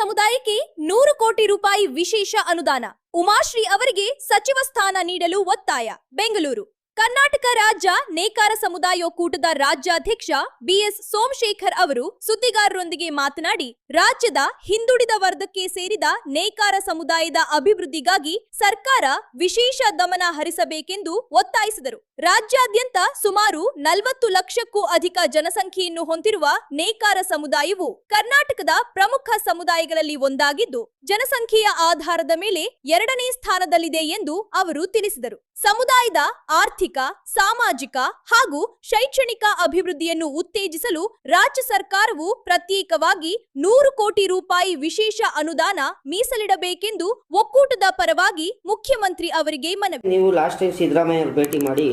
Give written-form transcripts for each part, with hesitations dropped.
ಸಮುದಾಯಕ್ಕೆ 100 ಕೋಟಿ ರೂಪಾಯಿ ವಿಶೇಷ ಅನುದಾನ. ಉಮಾಶ್ರೀ ಅವರಿಗೆ ಸಚಿವ ಸ್ಥಾನ ನೀಡಲು ಒತ್ತಾಯ. ಬೆಂಗಳೂರು. ಕರ್ನಾಟಕ ರಾಜ್ಯ ನೇಕಾರ ಸಮುದಾಯ ಒಕ್ಕೂಟದ ರಾಜ್ಯಾಧ್ಯಕ್ಷ ಬಿಎಸ್ ಸೋಮಶೇಖರ್ ಅವರು ಸುದ್ದಿಗಾರರೊಂದಿಗೆ ಮಾತನಾಡಿ, ರಾಜ್ಯದ ಹಿಂದುಳಿದ ವರ್ಗಕ್ಕೆ ಸೇರಿದ ನೇಕಾರ ಸಮುದಾಯದ ಅಭಿವೃದ್ಧಿಗಾಗಿ ಸರ್ಕಾರ ವಿಶೇಷ ಗಮನ ಹರಿಸಬೇಕೆಂದು ಒತ್ತಾಯಿಸಿದರು. ರಾಜ್ಯಾದ್ಯಂತ ಸುಮಾರು 40 ಲಕ್ಷಕ್ಕೂ ಅಧಿಕ ಜನಸಂಖ್ಯೆಯನ್ನು ಹೊಂದಿರುವ ನೇಕಾರ ಸಮುದಾಯವು ಕರ್ನಾಟಕದ ಪ್ರಮುಖ ಸಮುದಾಯಗಳಲ್ಲಿ ಒಂದಾಗಿದ್ದು, ಜನಸಂಖ್ಯೆಯ ಆಧಾರದ ಮೇಲೆ 2ನೇ ಸ್ಥಾನದಲ್ಲಿದೆ ಎಂದು ಅವರು ತಿಳಿಸಿದರು. ಸಮುದಾಯದ ಆರ್ಥಿಕ, ಸಾಮಾಜಿಕ ಹಾಗೂ ಶೈಕ್ಷಣಿಕ ಅಭಿವೃದ್ಧಿಯನ್ನು ಉತ್ತೇಜಿಸಲು ರಾಜ್ಯ ಸರ್ಕಾರವು ಪ್ರತ್ಯೇಕವಾಗಿ 100 ಕೋಟಿ ರೂಪಾಯಿ ವಿಶೇಷ ಅನುದಾನ ಮೀಸಲಿಡಬೇಕೆಂದು ಒಕ್ಕೂಟದ ಪರವಾಗಿ ಮುಖ್ಯಮಂತ್ರಿ ಅವರಿಗೆ ಮನವಿ. ನೀವು ಲಾಸ್ಟ್ ಟೈಮ್ ಸಿದ್ದರಾಮಯ್ಯ ಭೇಟಿ ಮಾಡಿ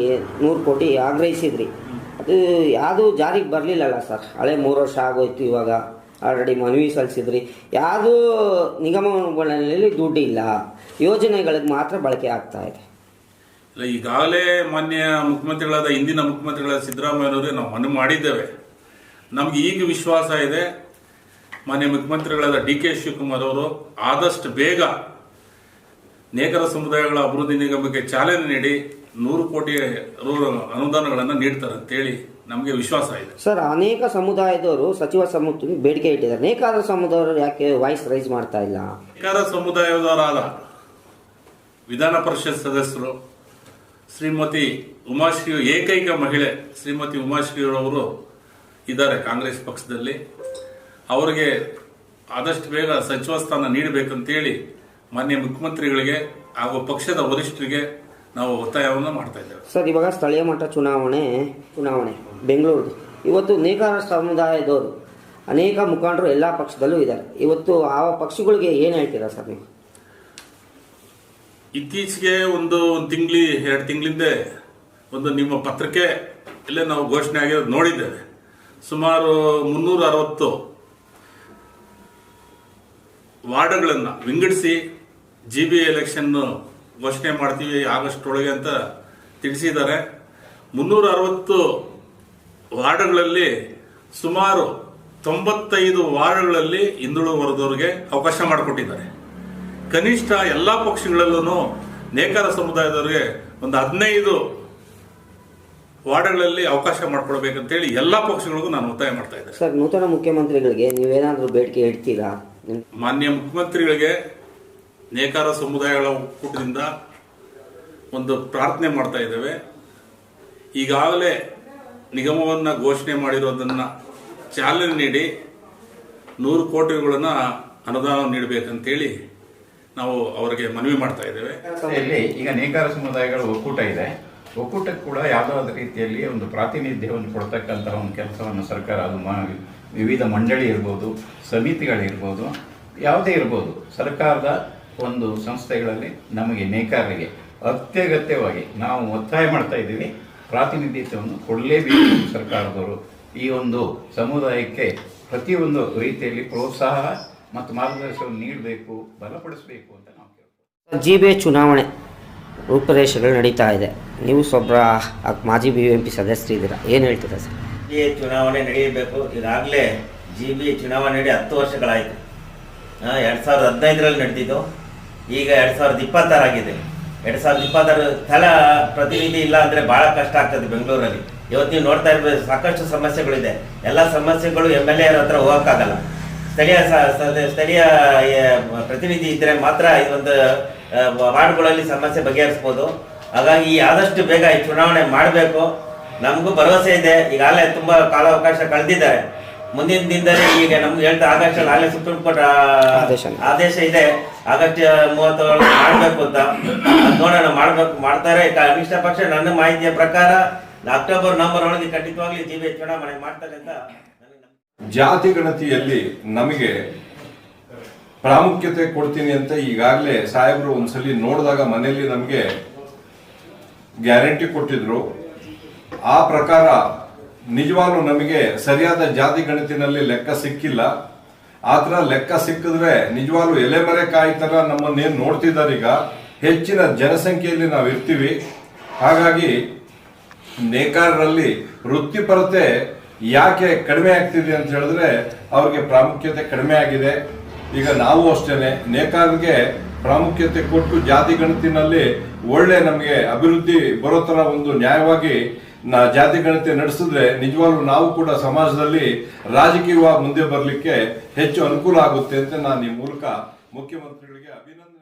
100 ಕೋಟಿ ಆಗ್ರಹಿಸಿದ್ರಿ. ಅದು ಯಾವುದು ಜಾರಿಗೆ ಬರಲಿಲ್ಲಲ್ಲ ಸರ್. ಹಳೆ 3 ವರ್ಷ ಆಗೋಯ್ತು. ಇವಾಗ ಆಲ್ರೆಡಿ ಮನವಿ ಸಲ್ಲಿಸಿದ್ರಿ. ಯಾವುದು ನಿಗಮಗಳಲ್ಲಿ ದುಡ್ಡು ಇಲ್ಲ, ಯೋಜನೆಗಳಿಗೆ ಮಾತ್ರ ಬಳಕೆ ಆಗ್ತಾ ಇದೆ. ಈಗಾಗಲೇ ಮಾನ್ಯ ಮುಖ್ಯಮಂತ್ರಿಗಳಾದ ಹಿಂದಿನ ಮುಖ್ಯಮಂತ್ರಿಗಳಾದ ಸಿದ್ದರಾಮಯ್ಯನವರಿಗೆ ನಾವು ಮನವಿ ಮಾಡಿದ್ದೇವೆ. ನಮ್ಗೆ ಈಗ ವಿಶ್ವಾಸ ಇದೆ, ಮಾನ್ಯ ಮುಖ್ಯಮಂತ್ರಿಗಳಾದ ಡಿ ಕೆ ಶಿವಕುಮಾರ್ ಅವರು ಆದಷ್ಟು ಬೇಗ ನೇಕಾರ ಸಮುದಾಯಗಳ ಅಭಿವೃದ್ಧಿ ನಿಗಮಕ್ಕೆ ಚಾಲನೆ ನೀಡಿ 100 ಕೋಟಿ ಅನುದಾನಗಳನ್ನು ನೀಡ್ತಾರೆ ಅಂತೇಳಿ ನಮಗೆ ವಿಶ್ವಾಸ ಇದೆ. ಸರ್, ಅನೇಕ ಸಮುದಾಯದವರು ಸಚಿವ ಸಂಪುಟಕ್ಕೆ ಬೇಡಿಕೆ ಇಟ್ಟಿದ್ದಾರೆ. ನೇಕಾರ ಸಮುದಾಯದವರು ಯಾಕೆ ವಾಯ್ಸ್ ರೈಸ್ ಮಾಡ್ತಾ ಇಲ್ಲ? ನೇಕಾರ ಸಮುದಾಯದವರಾದ ವಿಧಾನ ಪರಿಷತ್ ಸದಸ್ಯರು ಶ್ರೀಮತಿ ಉಮಾಶ್ರೀ, ಏಕೈಕ ಮಹಿಳೆ ಶ್ರೀಮತಿ ಉಮಾಶ್ರೀ ಅವರು ಇದ್ದಾರೆ ಕಾಂಗ್ರೆಸ್ ಪಕ್ಷದಲ್ಲಿ. ಅವರಿಗೆ ಆದಷ್ಟು ಬೇಗ ಸಚಿವ ಸ್ಥಾನ ನೀಡಬೇಕಂತೇಳಿ ಮಾನ್ಯ ಮುಖ್ಯಮಂತ್ರಿಗಳಿಗೆ ಹಾಗೂ ಪಕ್ಷದ ವರಿಷ್ಠರಿಗೆ ನಾವು ಒತ್ತಾಯವನ್ನು ಮಾಡ್ತಾ ಇದ್ದೇವೆ. ಸರ್, ಇವಾಗ ಸ್ಥಳೀಯ ಮಟ್ಟ ಚುನಾವಣೆ ಬೆಂಗಳೂರು. ಇವತ್ತು ನೇಕಾರ ಸಮುದಾಯದವರು ಅನೇಕ ಮುಖಂಡರು ಎಲ್ಲ ಪಕ್ಷದಲ್ಲೂ ಇದ್ದಾರೆ. ಇವತ್ತು ಆ ಪಕ್ಷಗಳಿಗೆ ಏನು ಹೇಳ್ತೀರಾ ಸರ್ ನೀವು? ಇತ್ತೀಚೆಗೆ ಒಂದು ತಿಂಗಳು 2 ತಿಂಗಳಿಂದ ಒಂದು ನಿಮ್ಮ ಪತ್ರಿಕೆ ಇಲ್ಲೇ ನಾವು ಘೋಷಣೆ ಆಗಿರೋದು ನೋಡಿದ್ದೇವೆ. ಸುಮಾರು 360 ವಾರ್ಡ್ಗಳನ್ನು ವಿಂಗಡಿಸಿ GB ಎಲೆಕ್ಷನ್ ಘೋಷಣೆ ಮಾಡ್ತೀವಿ ಆಗಸ್ಟ್ ಒಳಗೆ ಅಂತ ತಿಳಿಸಿದ್ದಾರೆ. 360 ವಾರ್ಡ್ಗಳಲ್ಲಿ ಸುಮಾರು 95 ವಾರ್ಡ್ಗಳಲ್ಲಿ ಹಿಂದುಳಿದ ವರ್ಗದವರಿಗೆ ಅವಕಾಶ ಮಾಡಿಕೊಟ್ಟಿದ್ದಾರೆ. ಕನಿಷ್ಠ ಎಲ್ಲ ಪಕ್ಷಗಳಲ್ಲೂ ನೇಕಾರ ಸಮುದಾಯದವರಿಗೆ ಒಂದು 15 ವಾರ್ಡ್ಗಳಲ್ಲಿ ಅವಕಾಶ ಮಾಡಿಕೊಡ್ಬೇಕಂತೇಳಿ ಎಲ್ಲ ಪಕ್ಷಗಳಿಗೂ ನಾನು ಒತ್ತಾಯ ಮಾಡ್ತಾ ಇದ್ದೇನೆ. ಸರ್, ನೂತನ ಮುಖ್ಯಮಂತ್ರಿಗಳಿಗೆ ನೀವೇನಾದರೂ ಬೇಡಿಕೆ ಇಡ್ತೀರಾ? ಮಾನ್ಯ ಮುಖ್ಯಮಂತ್ರಿಗಳಿಗೆ ನೇಕಾರ ಸಮುದಾಯಗಳ ಒಕ್ಕೂಟದಿಂದ ಒಂದು ಪ್ರಾರ್ಥನೆ ಮಾಡ್ತಾ ಇದ್ದೇವೆ. ಈಗಾಗಲೇ ನಿಗಮವನ್ನು ಘೋಷಣೆ ಮಾಡಿರೋದನ್ನ ಚಾಲನೆ ನೀಡಿ 100 ಕೋಟಿಗಳನ್ನು ಅನುದಾನ ನೀಡಬೇಕಂತೇಳಿ ನಾವು ಅವರಿಗೆ ಮನವಿ ಮಾಡ್ತಾ ಇದ್ದೇವೆ. ಈಗ ನೇಕಾರ ಸಮುದಾಯಗಳ ಒಕ್ಕೂಟ ಇದೆ. ಒಕ್ಕೂಟಕ್ಕೆ ಕೂಡ ಯಾವುದಾದ ರೀತಿಯಲ್ಲಿ ಒಂದು ಪ್ರಾತಿನಿಧ್ಯವನ್ನು ಕೊಡ್ತಕ್ಕಂತಹ ಒಂದು ಕೆಲಸವನ್ನು ಸರ್ಕಾರ, ಅದು ವಿವಿಧ ಮಂಡಳಿ ಇರ್ಬೋದು, ಸಮಿತಿಗಳಿರ್ಬೋದು, ಯಾವುದೇ ಇರ್ಬೋದು, ಸರ್ಕಾರದ ಒಂದು ಸಂಸ್ಥೆಗಳಲ್ಲಿ ನಮಗೆ ನೇಕಾರರಿಗೆ ಅತ್ಯಗತ್ಯವಾಗಿ ನಾವು ಒತ್ತಾಯ ಮಾಡ್ತಾ ಇದ್ದೀವಿ, ಪ್ರಾತಿನಿಧ್ಯವನ್ನು ಕೊಡಲೇಬೇಕು. ಸರ್ಕಾರದವರು ಈ ಒಂದು ಸಮುದಾಯಕ್ಕೆ ಪ್ರತಿಯೊಂದು ರೀತಿಯಲ್ಲಿ ಪ್ರೋತ್ಸಾಹ ಮತ್ತು ಮಾರ್ಗದರ್ಶನವನ್ನು ನೀಡಬೇಕು, ಬಲಪಡಿಸಬೇಕು ಅಂತ ನಾವು ಕೇಳ್ತೀವಿ. GB ಚುನಾವಣೆ ರೂಪರೇಷೆಗಳು ನಡೀತಾ ಇದೆ. ನೀವು ಸ್ವಬ್ರ ಮಾಜಿ BBMP ಸದಸ್ಯರಿದ್ದೀರಾ, ಏನು ಹೇಳ್ತೀರಾ ಸರ್? ಚುನಾವಣೆ ನಡೆಯಬೇಕು. ಈಗಾಗಲೇ GB ಚುನಾವಣೆ ನಡಿ 10 ವರ್ಷಗಳಾಯಿತು. 2015ರಲ್ಲಿ ನಡೆದಿದ್ದು, ಈಗ 2026 ಆಗಿದೆ. 2026 ಸ್ಥಳ ಪ್ರತಿನಿಧಿ ಇಲ್ಲ ಅಂದರೆ ಭಾಳ ಕಷ್ಟ ಆಗ್ತದೆ ಬೆಂಗಳೂರಲ್ಲಿ. ಇವತ್ತು ನೀವು ನೋಡ್ತಾ ಇರ್ಬೋದು, ಸಾಕಷ್ಟು ಸಮಸ್ಯೆಗಳಿದೆ. ಎಲ್ಲ ಸಮಸ್ಯೆಗಳು MLA ಹತ್ರ ಹೋಗೋಕ್ಕಾಗಲ್ಲ. ಸ್ಥಳೀಯ ಪ್ರತಿನಿಧಿ ಇದ್ದರೆ ಮಾತ್ರ ಇದೊಂದು ವಾರ್ಡ್ಗಳಲ್ಲಿ ಸಮಸ್ಯೆ ಬಗೆಹರಿಸ್ಬೋದು. ಹಾಗಾಗಿ ಆದಷ್ಟು ಬೇಗ ಈ ಚುನಾವಣೆ ಮಾಡಬೇಕು. ನಮಗೂ ಭರವಸೆ ಇದೆ. ಈಗಾಗಲೇ ತುಂಬ ಕಾಲಾವಕಾಶ ಕಳೆದಿದ್ದಾರೆ. ಮುಂದಿನ ದಿನದಲ್ಲಿ ಈಗ ನಮ್ಗೆ ಆಗಸ್ಟ್ ಆಗಲೇ ಸುಪ್ರೀಂ ಕೋರ್ಟ್ ಆದೇಶ ಇದೆ, ಆಗಸ್ಟ್ 30 ಮಾಡಬೇಕು ಅಂತ. ನೋಡೋಣ, ಮಾಡ್ತಾರೆ. ಕನಿಷ್ಠ ಪಕ್ಷ ನನ್ನ ಮಾಹಿತಿಯ ಪ್ರಕಾರ ಅಕ್ಟೋಬರ್ ನವೆಂಬರ್ ಒಳಗೆ ಖಂಡಿತವಾಗ್ಲಿ GB ಚುನಾವಣೆ ಮಾಡ್ತಾರೆ ಅಂತ. ಜಾತಿ ಗಣತಿಯಲ್ಲಿ ನಮಗೆ ಪ್ರಾಮುಖ್ಯತೆ ಕೊಡ್ತೀನಿ ಅಂತ ಈಗಾಗಲೇ ಸಾಹೇಬರು ಒಂದ್ಸಲಿ ನೋಡಿದಾಗ ಮನೆಯಲ್ಲಿ ನಮಗೆ ಗ್ಯಾರಂಟಿ ಕೊಟ್ಟಿದ್ರು. ಆ ಪ್ರಕಾರ ನಿಜವಾಗ್ಲೂ ನಮಗೆ ಸರಿಯಾದ ಜಾತಿ ಗಣತಿನಲ್ಲಿ ಲೆಕ್ಕ ಸಿಕ್ಕಿಲ್ಲ. ಆ ಥರ ಲೆಕ್ಕ ಸಿಕ್ಕಿದ್ರೆ ನಿಜವಾಗ್ಲೂ ಎಲೆಮರೆ ಕಾಯಿ ಥರ ನಮ್ಮನ್ನೇನು ನೋಡ್ತಿದ್ದಾರೆ. ಈಗ ಹೆಚ್ಚಿನ ಜನಸಂಖ್ಯೆಯಲ್ಲಿ ನಾವು ಇರ್ತೀವಿ. ಹಾಗಾಗಿ ನೇಕಾರರಲ್ಲಿ ವೃತ್ತಿಪರತೆ ಯಾಕೆ ಕಡಿಮೆ ಆಗ್ತಿದೆ ಅಂತ ಹೇಳಿದ್ರೆ ಅವ್ರಿಗೆ ಪ್ರಾಮುಖ್ಯತೆ ಕಡಿಮೆ ಆಗಿದೆ. ಈಗ ನಾವು ಅಷ್ಟೇನೆ ನೇಕಾರರಿಗೆ ಪ್ರಾಮುಖ್ಯತೆ ಕೊಟ್ಟು ಜಾತಿ ಗಣತಿನಲ್ಲಿ ಒಳ್ಳೆ ನಮಗೆ ಅಭಿವೃದ್ಧಿ ಬರೋ ತರ ಒಂದು ನ್ಯಾಯವಾಗಿ ಜಾತಿ ಗಣತಿ ನಡೆಸಿದ್ರೆ ನಿಜವಾಗ್ಲೂ ನಾವು ಕೂಡ ಸಮಾಜದಲ್ಲಿ ರಾಜಕೀಯವಾಗಿ ಮುಂದೆ ಬರಲಿಕ್ಕೆ ಹೆಚ್ಚು ಅನುಕೂಲ ಆಗುತ್ತೆ ಅಂತ ನಾನು ಈ ಮೂಲಕ ಮುಖ್ಯಮಂತ್ರಿಗಳಿಗೆ ಅಭಿನಂದನೆ